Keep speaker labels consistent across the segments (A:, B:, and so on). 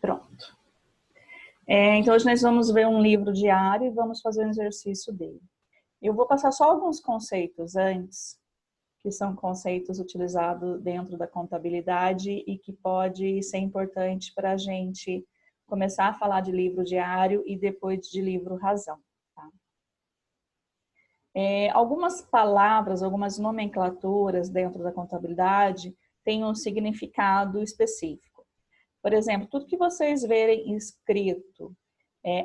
A: Pronto. Então, hoje nós vamos ver um livro diário e vamos fazer um exercício dele. Eu vou passar só alguns conceitos antes, que são conceitos utilizados dentro da contabilidade e que pode ser importante para a gente começar a falar de livro diário e depois de livro razão. Tá? Algumas palavras, algumas nomenclaturas dentro da contabilidade têm um significado específico. Por exemplo, tudo que vocês verem escrito,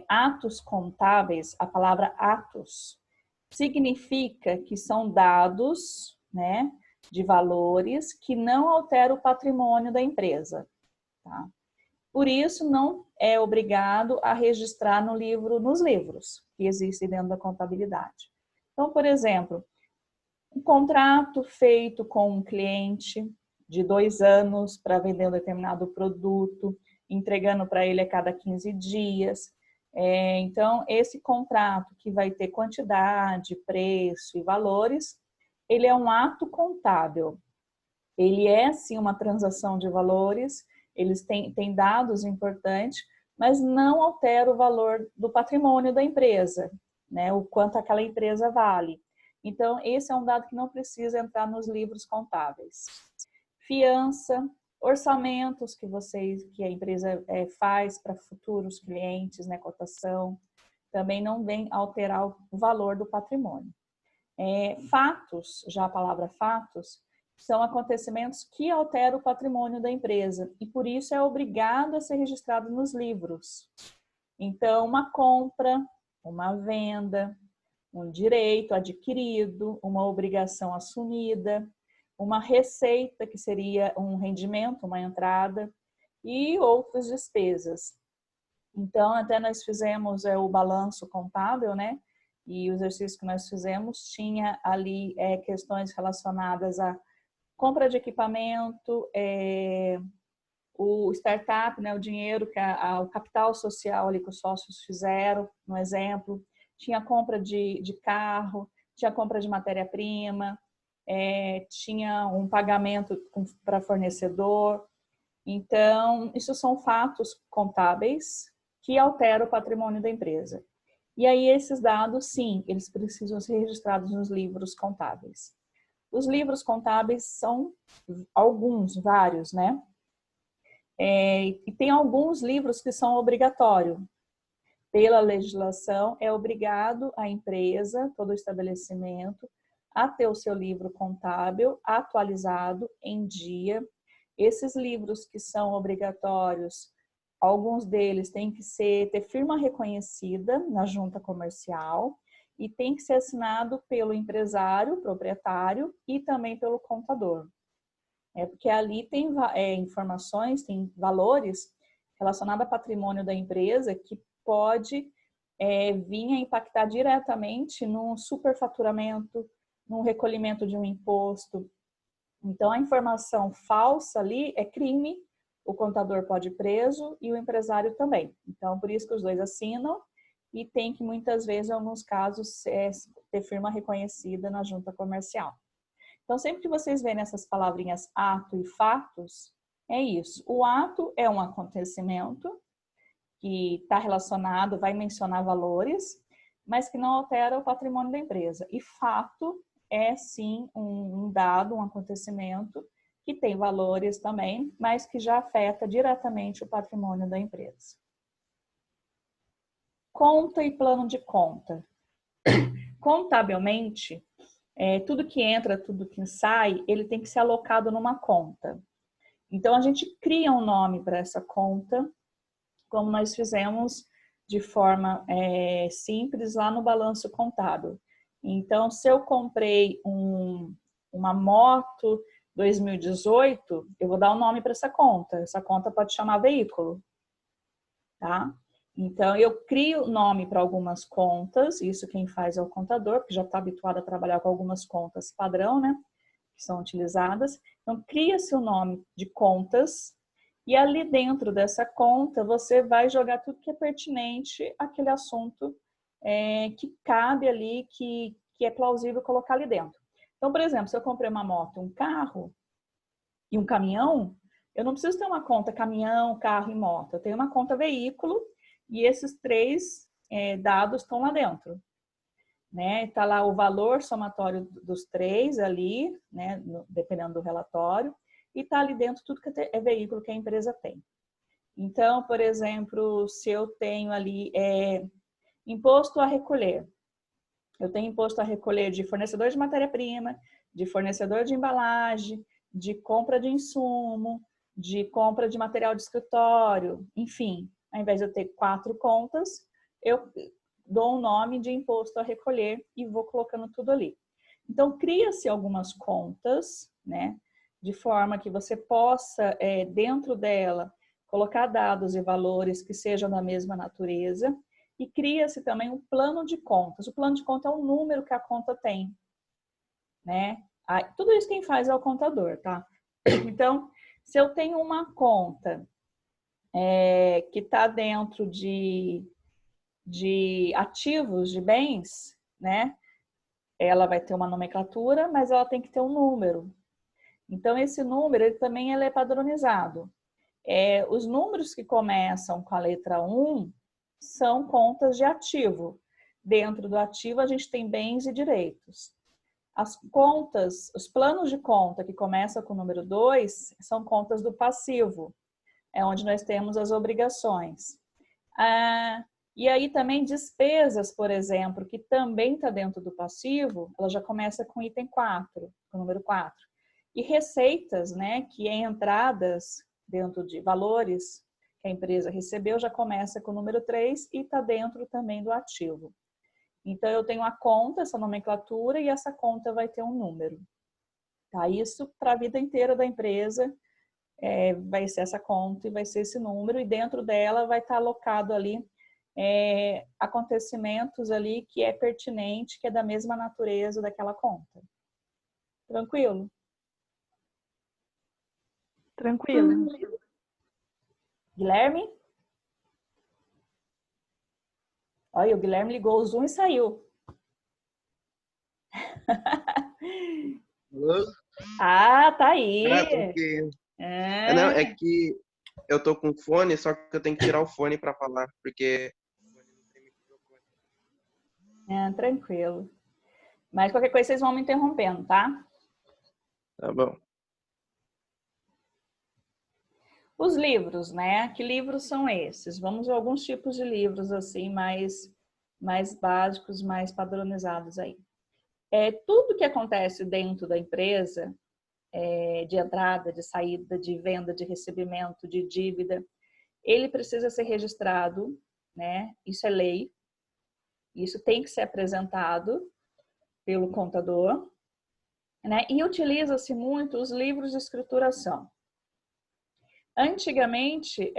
A: atos contábeis, a palavra atos, significa que são dados, né, de valores que não alteram o patrimônio da empresa. Tá? Por isso, não é obrigado a registrar nos livros que existem dentro da contabilidade. Então, por exemplo, um contrato feito com um cliente de 2 anos para vender um determinado produto, entregando para ele a cada 15 dias. Então, esse contrato que vai ter quantidade, preço e valores, ele é um ato contábil. Ele é, sim, uma transação de valores, eles têm dados importantes, mas não altera o valor do patrimônio da empresa, né? O quanto aquela empresa vale. Então, esse é um dado que não precisa entrar nos livros contábeis. Fiança, orçamentos que a empresa faz para futuros clientes, né, cotação, também não vem alterar o valor do patrimônio. Fatos, já a palavra fatos, são acontecimentos que alteram o patrimônio da empresa e por isso é obrigado a ser registrado nos livros. Então, uma compra, uma venda, um direito adquirido, uma obrigação assumida, uma receita, que seria um rendimento, uma entrada, e outras despesas. Então, até nós fizemos o balanço contábil, né? E o exercício que nós fizemos tinha ali questões relacionadas à compra de equipamento, o startup, né, o dinheiro, o capital social ali que os sócios fizeram, no exemplo, tinha compra de carro, tinha compra de matéria-prima, tinha um pagamento para fornecedor. Então, isso são fatos contábeis que alteram o patrimônio da empresa. E aí, esses dados, sim, eles precisam ser registrados nos livros contábeis. Os livros contábeis são vários, né? E tem alguns livros que são obrigatórios. Pela legislação, é obrigado a empresa, todo o estabelecimento, a ter o seu livro contábil atualizado em dia. Esses livros que são obrigatórios, alguns deles têm que ter firma reconhecida na junta comercial e tem que ser assinado pelo empresário, proprietário e também pelo contador. Porque ali tem informações, tem valores relacionados ao patrimônio da empresa que pode vir a impactar diretamente no superfaturamento, no recolhimento de um imposto. Então, a informação falsa ali é crime, o contador pode ir preso e o empresário também. Então, por isso que os dois assinam e tem que, muitas vezes, em alguns casos, ter firma reconhecida na junta comercial. Então, sempre que vocês verem essas palavrinhas ato e fatos, é isso. O ato é um acontecimento que está relacionado, vai mencionar valores, mas que não altera o patrimônio da empresa. E fato é, sim, um dado, um acontecimento que tem valores também, mas que já afeta diretamente o patrimônio da empresa. Conta e plano de conta. Contabilmente, tudo que entra, tudo que sai, ele tem que ser alocado numa conta. Então, a gente cria um nome para essa conta, como nós fizemos de forma simples lá no balanço contábil. Então, se eu comprei uma moto 2018, eu vou dar um nome para essa conta. Essa conta pode chamar veículo, tá? Então, eu crio nome para algumas contas, isso quem faz é o contador, porque já está habituado a trabalhar com algumas contas padrão, né? Que são utilizadas. Então, cria-se o nome de contas e ali dentro dessa conta você vai jogar tudo que é pertinente àquele assunto que cabe ali, que é plausível colocar ali dentro. Então, por exemplo, se eu comprei uma moto, um carro e um caminhão, eu não preciso ter uma conta caminhão, carro e moto. Eu tenho uma conta veículo e esses três dados estão lá dentro. Né? Tá lá o valor somatório dos três ali, né? Dependendo do relatório, e tá ali dentro tudo que é veículo que a empresa tem. Então, por exemplo, se eu tenho ali imposto a recolher, eu tenho imposto a recolher de fornecedor de matéria-prima, de fornecedor de embalagem, de compra de insumo, de compra de material de escritório, enfim, ao invés de eu ter 4 contas, eu dou um nome de imposto a recolher e vou colocando tudo ali. Então, cria-se algumas contas, né, de forma que você possa, dentro dela, colocar dados e valores que sejam da mesma natureza, e cria-se também um plano de contas. O plano de conta é o número que a conta tem, né? Tudo isso quem faz é o contador, tá? Então, se eu tenho uma conta que está dentro de ativos, de bens, né? Ela vai ter uma nomenclatura, mas ela tem que ter um número. Então, esse número ele também é padronizado. Os números que começam com a letra 1 são contas de ativo. Dentro do ativo, a gente tem bens e direitos. As contas, os planos de conta que começam com o número 2 são contas do passivo. É onde nós temos as obrigações. E aí também despesas, por exemplo, que também está dentro do passivo, ela já começa com item 4, com o número 4. E receitas, né, que é entradas dentro de valores que a empresa recebeu, já começa com o número 3 e está dentro também do ativo. Então, eu tenho a conta, essa nomenclatura, e essa conta vai ter um número. Tá? Isso para a vida inteira da empresa vai ser essa conta e vai ser esse número, e dentro dela vai estar alocado ali acontecimentos ali que é pertinente, que é da mesma natureza daquela conta. Tranquilo?
B: Tranquilo.
A: Guilherme? Olha, o Guilherme ligou o Zoom e saiu.
C: Alô?
A: Ah, tá aí.
C: Tô aqui. Não, é que eu tô com fone, só que eu tenho que tirar o fone pra falar, porque
A: Tranquilo. Mas qualquer coisa vocês vão me interrompendo, tá?
C: tá bom.
A: Os livros, né? Que livros são esses? Vamos ver alguns tipos de livros assim mais básicos, mais padronizados aí. Tudo que acontece dentro da empresa, de entrada, de saída, de venda, de recebimento, de dívida, ele precisa ser registrado, né? Isso é lei. Isso tem que ser apresentado pelo contador, né? E utiliza-se muito os livros de escrituração. Antigamente,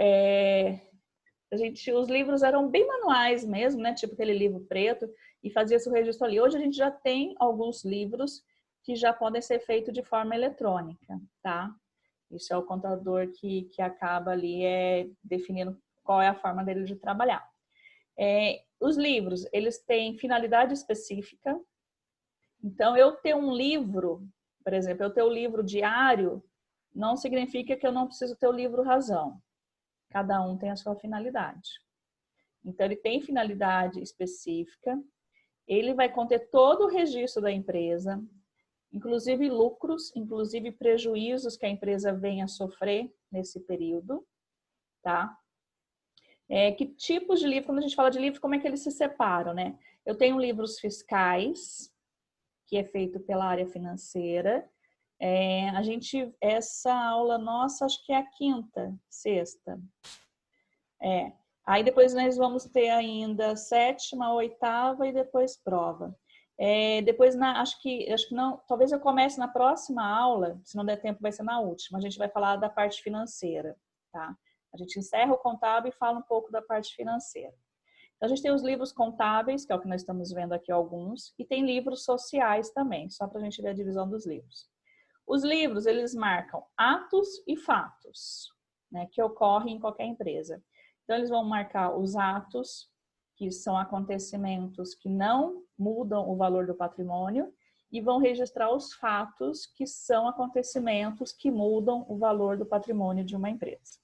A: os livros eram bem manuais mesmo, né? Tipo aquele livro preto, e fazia-se o registro ali. Hoje a gente já tem alguns livros que já podem ser feitos de forma eletrônica, tá? Isso é o contador que acaba ali definindo qual é a forma dele de trabalhar. Os livros, eles têm finalidade específica. Então, eu ter um livro, por exemplo, eu ter o livro diário, não significa que eu não preciso ter o livro razão. Cada um tem a sua finalidade. Então, ele tem finalidade específica, ele vai conter todo o registro da empresa, inclusive lucros, inclusive prejuízos que a empresa venha a sofrer nesse período, tá? Que tipos de livro, quando a gente fala de livro, como é que eles se separam, né? Eu tenho livros fiscais, que é feito pela área financeira. Essa aula nossa, acho que é a quinta, sexta. Aí depois nós vamos ter ainda sétima, oitava e depois prova. Depois, acho que não, talvez eu comece na próxima aula, se não der tempo vai ser na última, a gente vai falar da parte financeira, tá? A gente encerra o contábil e fala um pouco da parte financeira. Então, a gente tem os livros contábeis, que é o que nós estamos vendo aqui alguns, e tem livros sociais também, só para a gente ver a divisão dos livros. Os livros, eles marcam atos e fatos, né, que ocorrem em qualquer empresa. Então, eles vão marcar os atos, que são acontecimentos que não mudam o valor do patrimônio, e vão registrar os fatos que são acontecimentos que mudam o valor do patrimônio de uma empresa.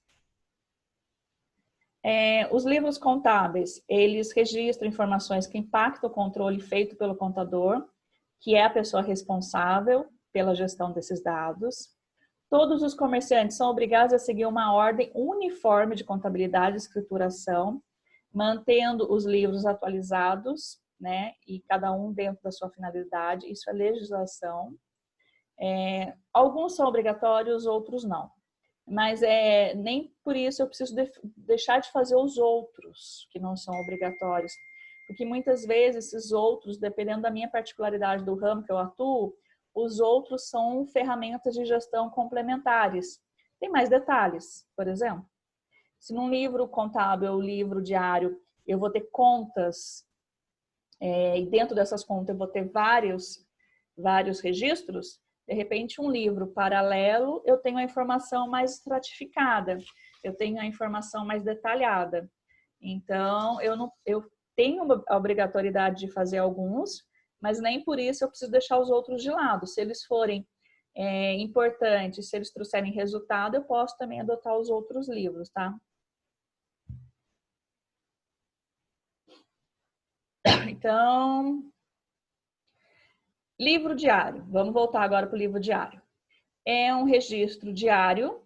A: Os livros contábeis, eles registram informações que impactam o controle feito pelo contador, que é a pessoa responsável pela gestão desses dados. Todos os comerciantes são obrigados a seguir uma ordem uniforme de contabilidade e escrituração, mantendo os livros atualizados, né, e cada um dentro da sua finalidade. Isso é legislação. Alguns são obrigatórios, outros não. Mas nem por isso eu preciso deixar de fazer os outros, que não são obrigatórios. Porque muitas vezes esses outros, dependendo da minha particularidade do ramo que eu atuo, os outros são ferramentas de gestão complementares. Tem mais detalhes, por exemplo. Se num livro contábil ou livro diário eu vou ter contas, e dentro dessas contas eu vou ter vários registros, de repente um livro paralelo eu tenho a informação mais estratificada, eu tenho a informação mais detalhada. Então, eu tenho a obrigatoriedade de fazer alguns, mas nem por isso eu preciso deixar os outros de lado. Se eles forem importantes, se eles trouxerem resultado, eu posso também adotar os outros livros, tá? Então, livro diário. Vamos voltar agora para o livro diário. É um registro diário.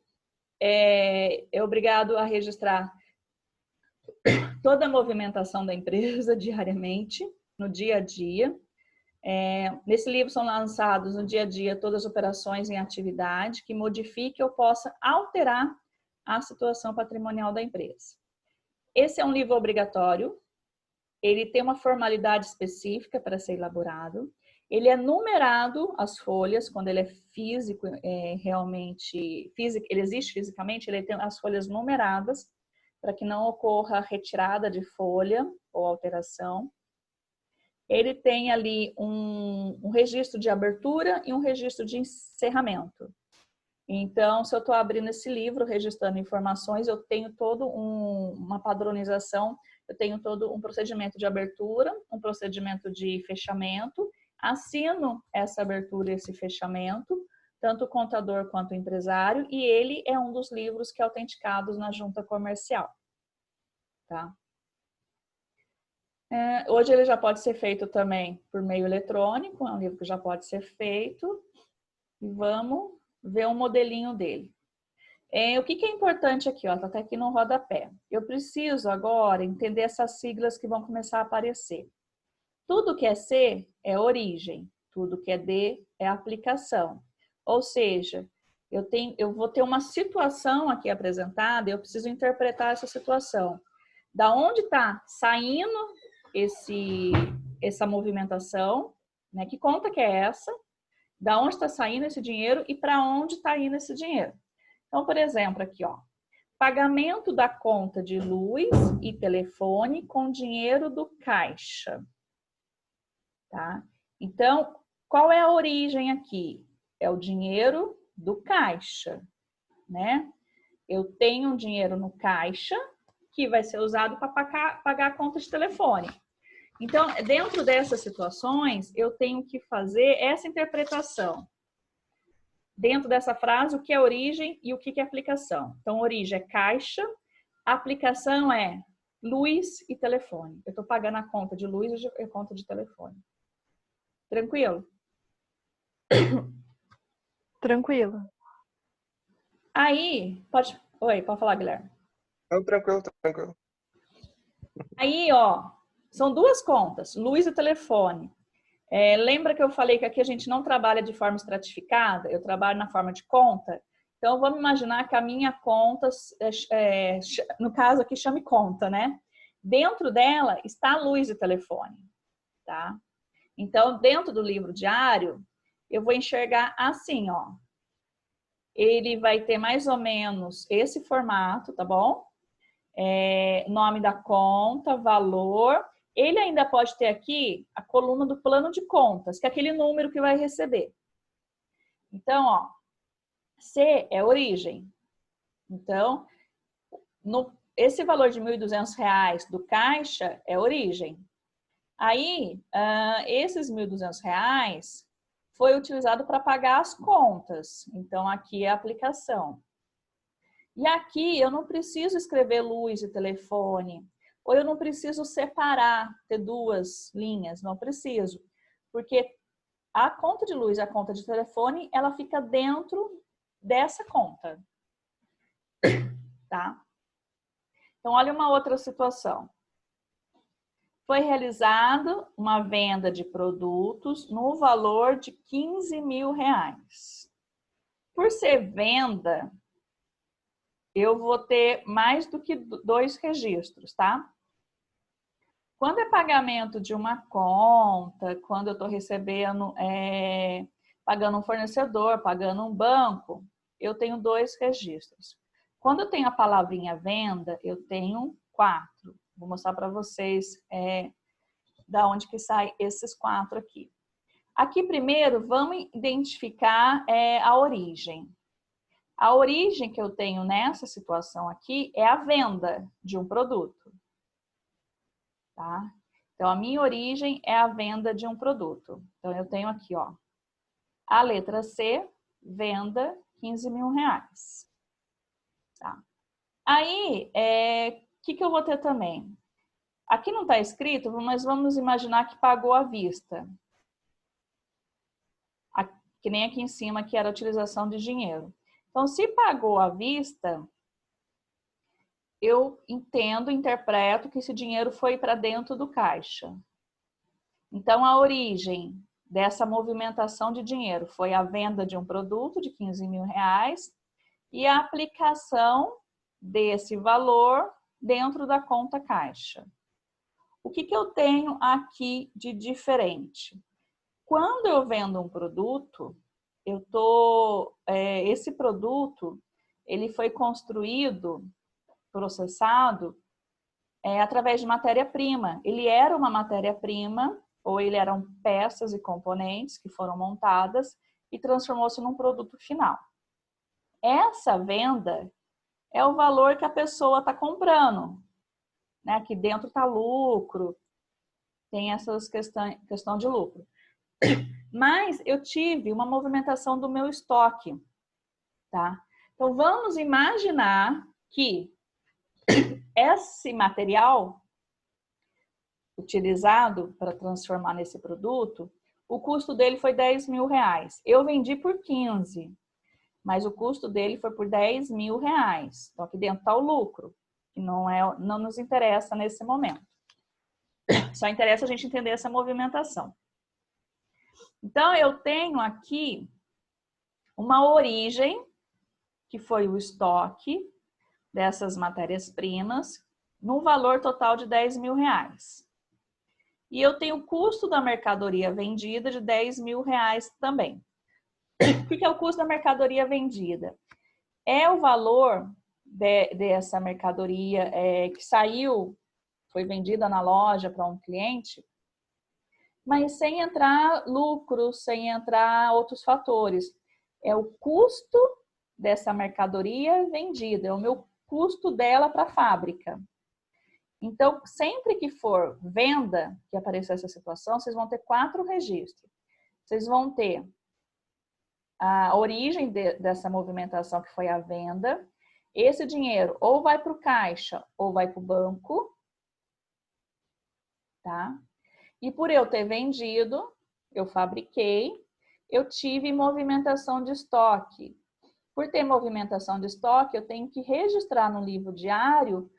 A: É obrigado a registrar toda a movimentação da empresa diariamente, no dia a dia. Nesse livro são lançados no dia a dia todas as operações em atividade que modifiquem ou possa alterar a situação patrimonial da empresa. Esse é um livro obrigatório. Ele tem uma formalidade específica para ser elaborado. Ele é numerado, as folhas, quando ele é físico, realmente, ele existe fisicamente, ele tem as folhas numeradas, para que não ocorra retirada de folha ou alteração. Ele tem ali um registro de abertura e um registro de encerramento. Então, se eu estou abrindo esse livro, registrando informações, eu tenho todo uma padronização, eu tenho todo um procedimento de abertura, um procedimento de fechamento, assino essa abertura e esse fechamento, tanto o contador quanto o empresário, e ele é um dos livros que é autenticados na junta comercial. Tá? Hoje ele já pode ser feito também por meio eletrônico, é um livro que já pode ser feito, e vamos ver um modelinho dele. O que é importante aqui, ó, tá até aqui no rodapé. Eu preciso agora entender essas siglas que vão começar a aparecer. Tudo que é C é origem, tudo que é D é aplicação. Ou seja, eu vou ter uma situação aqui apresentada e eu preciso interpretar essa situação. Da onde está saindo essa movimentação, né? Que conta que é essa? Da onde está saindo esse dinheiro e para onde está indo esse dinheiro? Então, por exemplo, aqui, ó, pagamento da conta de luz e telefone com dinheiro do caixa. Tá? Então, qual é a origem aqui? É o dinheiro do caixa, né? Eu tenho um dinheiro no caixa que vai ser usado para pagar a conta de telefone. Então, dentro dessas situações, eu tenho que fazer essa interpretação. Dentro dessa frase, o que é origem e o que é aplicação. Então, origem é caixa, aplicação é luz e telefone. Eu estou pagando a conta de luz e a conta de telefone. Tranquilo?
B: Tranquilo.
A: Aí, pode falar, Guilherme.
C: Tranquilo, tranquilo.
A: Aí, ó, são duas contas, luz e telefone. Lembra que eu falei que aqui a gente não trabalha de forma estratificada? Eu trabalho na forma de conta. Então, vamos imaginar que a minha conta, no caso aqui, chame conta, né? Dentro dela está luz e telefone, tá? Então, dentro do livro diário, eu vou enxergar assim, ó. Ele vai ter mais ou menos esse formato, tá bom? Nome da conta, valor. Ele ainda pode ter aqui a coluna do plano de contas, que é aquele número que vai receber. Então, ó, C é origem. Então, esse valor de R$ 1.200 do caixa é origem. Aí, esses R$ 1.200, foi utilizado para pagar as contas. Então, aqui é a aplicação. E aqui eu não preciso escrever luz e telefone, ou eu não preciso separar, ter duas linhas, não preciso. Porque a conta de luz e a conta de telefone, ela fica dentro dessa conta. Tá? Então, olha uma outra situação. Foi realizada uma venda de produtos no valor de R$15.000. Por ser venda, eu vou ter mais do que 2 registros, tá? Quando é pagamento de uma conta, quando eu estou recebendo, pagando um fornecedor, pagando um banco, eu tenho 2 registros. Quando eu tenho a palavrinha venda, eu tenho 4. Vou mostrar para vocês da onde que sai esses 4 aqui. Aqui primeiro vamos identificar a origem. A origem que eu tenho nessa situação aqui é a venda de um produto. Tá? Então, a minha origem é a venda de um produto. Então, eu tenho aqui, ó, a letra C, venda R$15.000. Tá? Aí, o que eu vou ter também? Aqui não está escrito, mas vamos imaginar que pagou à vista. Que nem aqui em cima, que era a utilização de dinheiro. Então, se pagou à vista, eu interpreto que esse dinheiro foi para dentro do caixa. Então, a origem dessa movimentação de dinheiro foi a venda de um produto de R$15.000 e a aplicação desse valor dentro da conta caixa. O que eu tenho aqui de diferente? Quando eu vendo um produto, esse produto ele foi construído, processado, através de matéria-prima. Ele era uma matéria-prima, ou ele eram peças e componentes que foram montadas e transformou-se num produto final. Essa venda é o valor que a pessoa está comprando. Né? Aqui dentro está lucro, tem essas questão de lucro. Mas eu tive uma movimentação do meu estoque. Tá? Então, vamos imaginar que esse material utilizado para transformar nesse produto, o custo dele foi R$10.000. Eu vendi por 15, mas o custo dele foi por R$10.000. Então, aqui dentro está o lucro, que não nos interessa nesse momento. Só interessa a gente entender essa movimentação. Então, eu tenho aqui uma origem, que foi o estoque dessas matérias-primas, no valor total de R$10.000. E eu tenho o custo da mercadoria vendida de R$10.000 também. O que é o custo da mercadoria vendida? É o valor dessa mercadoria que saiu, foi vendida na loja para um cliente, mas sem entrar lucro, sem entrar outros fatores. É o custo dessa mercadoria vendida, é o meu custo dela para a fábrica. Então, sempre que for venda, que aparecer essa situação, vocês vão ter 4 registros. Vocês vão ter a origem dessa movimentação, que foi a venda. Esse dinheiro ou vai para o caixa ou vai para o banco. Tá? E por eu ter vendido, eu fabriquei, eu tive movimentação de estoque. Por ter movimentação de estoque, eu tenho que registrar no livro diário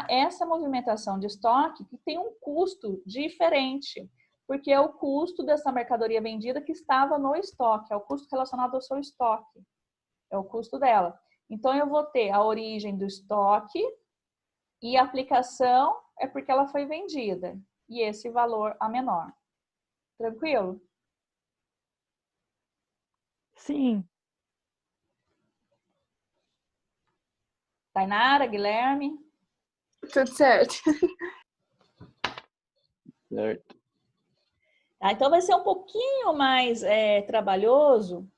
A: essa movimentação de estoque, que tem um custo diferente, porque é o custo dessa mercadoria vendida que estava no estoque, é o custo relacionado ao seu estoque, é o custo dela. Então, eu vou ter a origem do estoque e a aplicação é porque ela foi vendida, e esse valor a menor. Tranquilo?
B: Sim.
A: Tainara, Guilherme?
D: Tudo certo.
C: Certo.
A: Então, vai ser um pouquinho mais trabalhoso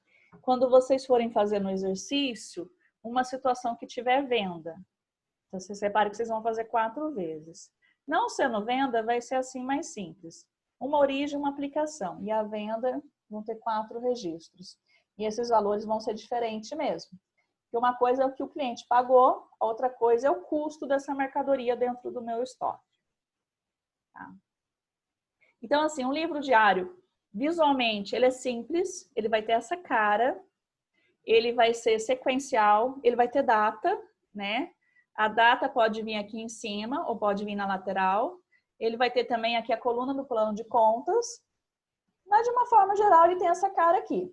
A: quando vocês forem fazer no exercício uma situação que tiver venda. Então, vocês reparem que vocês vão fazer 4 vezes. Não sendo venda, vai ser assim mais simples. Uma origem, uma aplicação. E a venda vão ter 4 registros. E esses valores vão ser diferentes mesmo. Porque uma coisa é o que o cliente pagou, a outra coisa é o custo dessa mercadoria dentro do meu estoque. Tá? Então, assim, um livro diário, visualmente, ele é simples, ele vai ter essa cara, ele vai ser sequencial, ele vai ter data, né? A data pode vir aqui em cima ou pode vir na lateral. Ele vai ter também aqui a coluna do plano de contas, mas de uma forma geral ele tem essa cara aqui.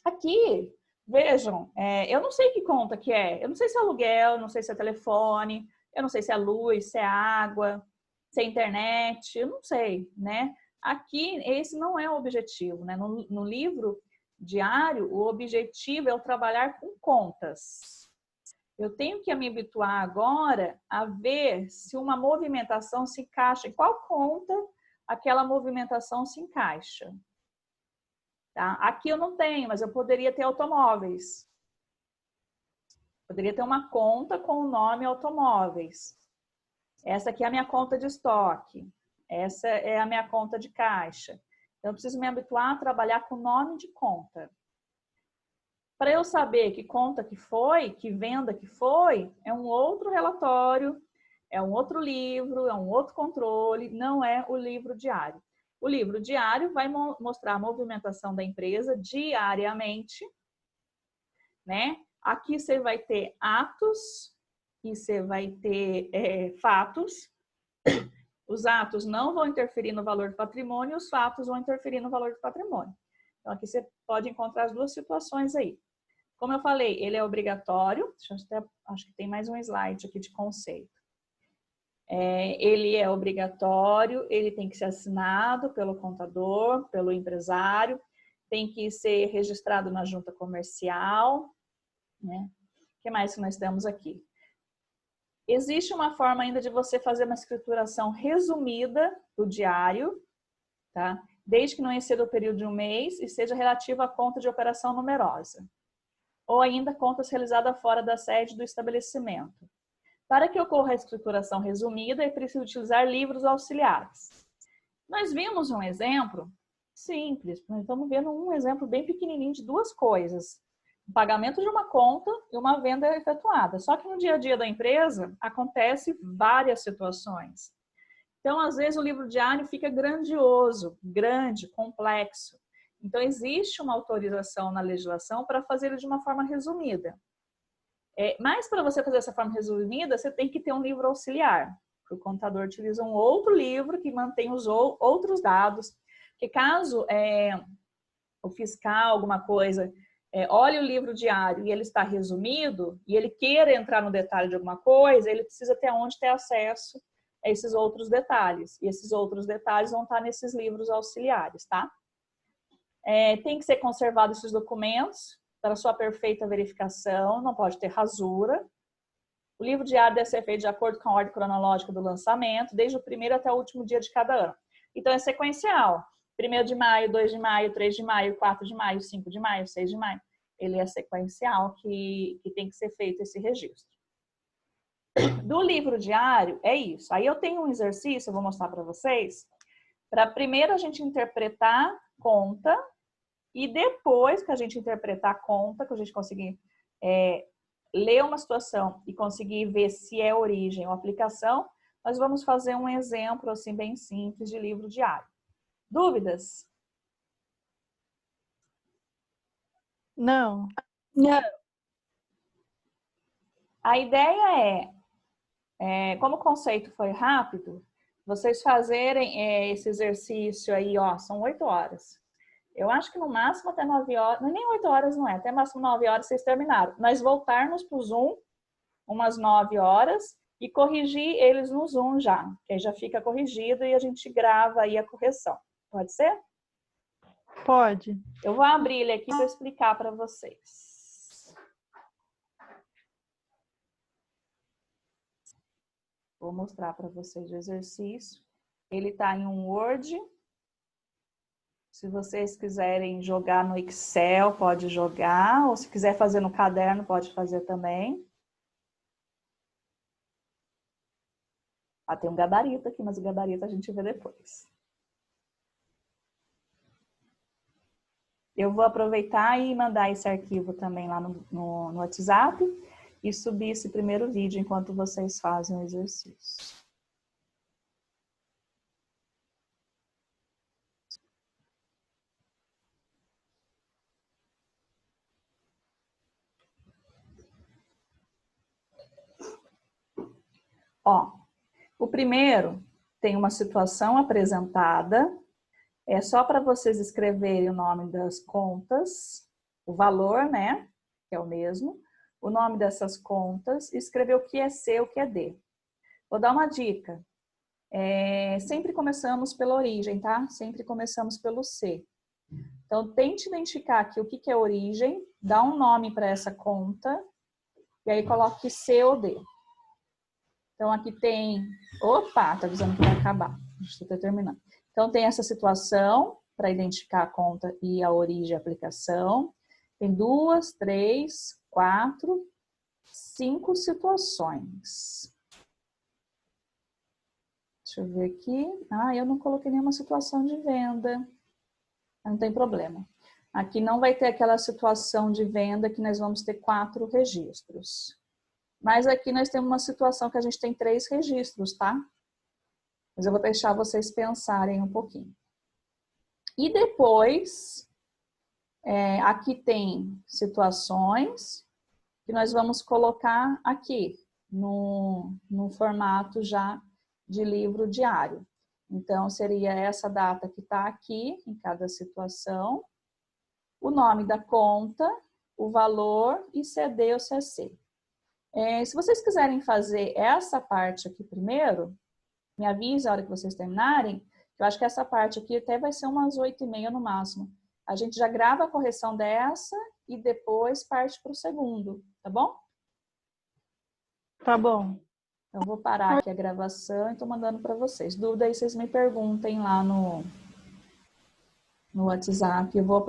A: Aqui, vejam, eu não sei que conta que é. Eu não sei se é aluguel, não sei se é telefone, eu não sei se é luz, se é água, se é internet, eu não sei, né? Aqui, esse não é o objetivo, né? No livro diário, o objetivo é eu trabalhar com contas. Eu tenho que me habituar agora a ver se uma movimentação se encaixa, em qual conta aquela movimentação se encaixa. Tá? Aqui eu não tenho, mas eu poderia ter automóveis. Poderia ter uma conta com o nome automóveis. Essa aqui é a minha conta de estoque. Essa é a minha conta de caixa. Então, eu preciso me habituar a trabalhar com nome de conta. Para eu saber que conta que foi, que venda que foi, é um outro relatório, é um outro livro, é um outro controle, não é o livro diário. O livro diário vai mostrar a movimentação da empresa diariamente, né? Aqui você vai ter atos e você vai ter fatos. Os atos não vão interferir no valor do patrimônio, os fatos vão interferir no valor do patrimônio. Então, aqui você pode encontrar as duas situações aí. Como eu falei, ele é obrigatório. Acho que tem mais um slide aqui de conceito. Ele é obrigatório, ele tem que ser assinado pelo contador, pelo empresário, tem que ser registrado na junta comercial, né? O que mais que nós temos aqui? Existe uma forma ainda de você fazer uma escrituração resumida do diário, tá? Desde que não exceda o período de um mês e seja relativa à conta de operação numerosa. Ou ainda contas realizadas fora da sede do estabelecimento. Para que ocorra a escrituração resumida, é preciso utilizar livros auxiliares. Nós vimos um exemplo simples, nós estamos vendo um exemplo bem pequenininho de duas coisas. O pagamento de uma conta e uma venda efetuada. Só que no dia a dia da empresa, acontece várias situações. Então, às vezes, o livro diário fica grandioso, grande, complexo. Então, existe uma autorização na legislação para fazer ele de uma forma resumida. Mas, para você fazer essa forma resumida, você tem que ter um livro auxiliar. O contador utiliza um outro livro que mantém os outros dados. Que caso o fiscal, alguma coisa, olhe o livro diário e ele está resumido, e ele queira entrar no detalhe de alguma coisa, ele precisa ter onde ter acesso a esses outros detalhes. E esses outros detalhes vão estar nesses livros auxiliares, tá? Tem que ser conservado esses documentos para sua perfeita verificação, não pode ter rasura. O livro diário deve ser feito de acordo com a ordem cronológica do lançamento, desde o primeiro até o último dia de cada ano. Então, é sequencial. 1º de maio, 2 de maio, 3 de maio, 4 de maio, 5 de maio, 6 de maio. Ele é sequencial que tem que ser feito esse registro. Do livro diário, é isso. Aí eu tenho um exercício, eu vou mostrar para vocês, para primeiro a gente interpretar conta, e depois que a gente interpretar a conta, que a gente conseguir ler uma situação e conseguir ver se é origem ou aplicação, nós vamos fazer um exemplo assim bem simples de livro diário. Dúvidas?
B: Não.
D: Não.
A: A ideia como o conceito foi rápido, vocês fazerem esse exercício aí, ó, são 8 horas. Eu acho que no máximo até 9 horas, nem 8 horas não é, até máximo 9 horas vocês terminaram. Nós voltarmos para o Zoom, umas 9 horas, e corrigir eles no Zoom já, que aí já fica corrigido e a gente grava aí a correção. Pode ser?
B: Pode.
A: Eu vou abrir ele aqui para explicar para vocês. Vou mostrar para vocês o exercício. Ele está em um Word. Se vocês quiserem jogar no Excel, pode jogar. Ou se quiser fazer no caderno, pode fazer também. Tem um gabarito aqui, mas o gabarito a gente vê depois. Eu vou aproveitar e mandar esse arquivo também lá no WhatsApp e subir esse primeiro vídeo enquanto vocês fazem o exercício. Ó, o primeiro tem uma situação apresentada, é só para vocês escreverem o nome das contas, o valor, né, que é o mesmo, o nome dessas contas e escrever o que é C, o que é D. Vou dar uma dica. Sempre começamos pela origem, tá? Sempre começamos pelo C. Então, tente identificar aqui o que é origem, dá um nome para essa conta e aí coloque C ou D. Então, aqui tem... Opa, tá avisando que vai acabar. Estou terminando. Então, tem essa situação para identificar a conta e a origem e a aplicação. Tem 2, 3, 4, 5 situações. Deixa eu ver aqui. Ah, eu não coloquei nenhuma situação de venda. Não tem problema. Aqui não vai ter aquela situação de venda que nós vamos ter 4 registros. Mas aqui nós temos uma situação que a gente tem 3 registros, tá? Mas eu vou deixar vocês pensarem um pouquinho. E depois, aqui tem situações que nós vamos colocar aqui no formato já de livro diário. Então, seria essa data que está aqui em cada situação, o nome da conta, o valor e CD ou CC. Se vocês quiserem fazer essa parte aqui primeiro, me avise a hora que vocês terminarem, eu acho que essa parte aqui até vai ser umas 8h30 no máximo. A gente já grava a correção dessa e depois parte para o segundo, tá bom?
B: Tá bom.
A: Então, eu vou parar aqui a gravação e estou mandando para vocês. Dúvida aí, vocês me perguntem lá no WhatsApp. Eu vou